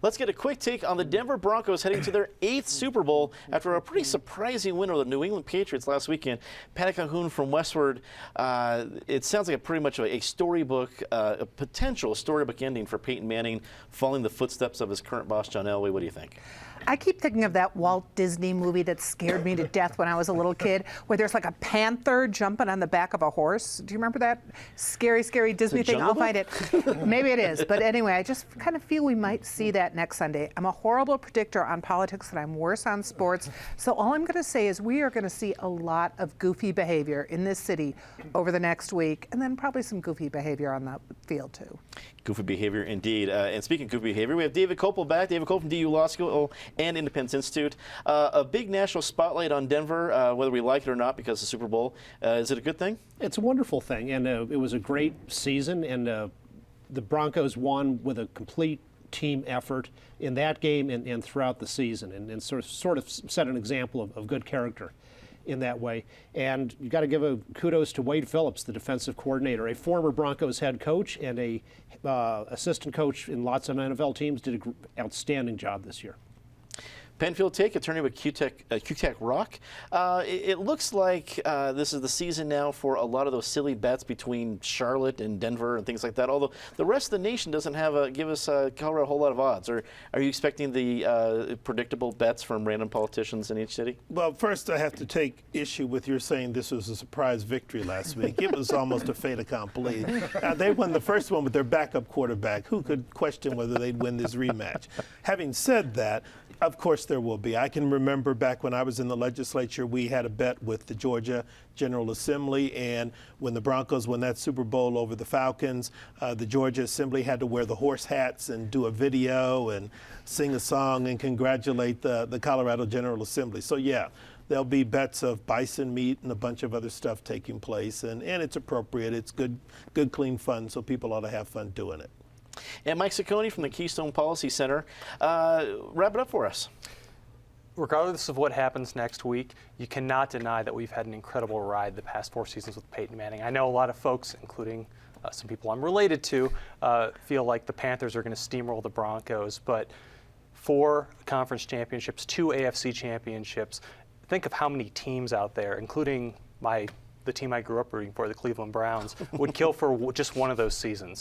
Let's get a quick take on the Denver Broncos heading to their 8th Super Bowl after a pretty surprising win over the New England Patriots last weekend. Patty Calhoun from Westward, it sounds like pretty much a storybook, a potential storybook ending for Peyton Manning, following the footsteps of his current boss, John Elway. What do you think? I keep thinking of that Walt Disney movie that scared me to death when I was a little kid, where there's like a panther jumping on the back of a horse. Do you remember that scary, scary Disney thing? I'll find it. Maybe it is. But anyway, I just kind of feel we might see that next Sunday. I'm a horrible predictor on politics and I'm worse on sports. So all I'm going to say is we are going to see a lot of goofy behavior in this city over the next week, and then probably some goofy behavior on the field too. Goofy behavior indeed. And speaking of goofy behavior, we have David Kopel back. David Kopel from DU Law School and Independence Institute. A big national spotlight on Denver, whether we like it or not, because of the Super Bowl. Is it a good thing? It's a wonderful thing, and it was a great season, and the Broncos won with a complete team effort in that game and throughout the season, and sort of set an example of good character in that way. And you got to give a kudos to Wade Phillips, the defensive coordinator, a former Broncos head coach and a assistant coach in lots of NFL teams. Did an outstanding job this year. Penfield Take, attorney with QTech Rock. It looks like this is the season now for a lot of those silly bets between Charlotte and Denver and things like that. Although the rest of the nation doesn't have give us Colorado a whole lot of odds. Or are you expecting the predictable bets from random politicians in each city? Well, first I have to take issue with your saying this was a surprise victory last week. It was almost a fait accompli. They won the first one with their backup quarterback. Who could question whether they'd win this rematch? Having said that, of course there will be. I can remember back when I was in the legislature, we had a bet with the Georgia General Assembly, and when the Broncos won that Super Bowl over the Falcons, the Georgia Assembly had to wear the horse hats and do a video and sing a song and congratulate the Colorado General Assembly. So yeah, there'll be bets of bison meat and a bunch of other stuff taking place, and it's appropriate. It's good, clean fun, so people ought to have fun doing it. And Mike Ciccone from the Keystone Policy Center, wrap it up for us. Regardless of what happens next week, you cannot deny that we've had an incredible ride the past 4 seasons with Peyton Manning. I know a lot of folks, including some people I'm related to, feel like the Panthers are going to steamroll the Broncos, but 4 conference championships, 2 AFC championships. Think of how many teams out there, including the team I grew up rooting for, the Cleveland Browns, would kill for just one of those seasons.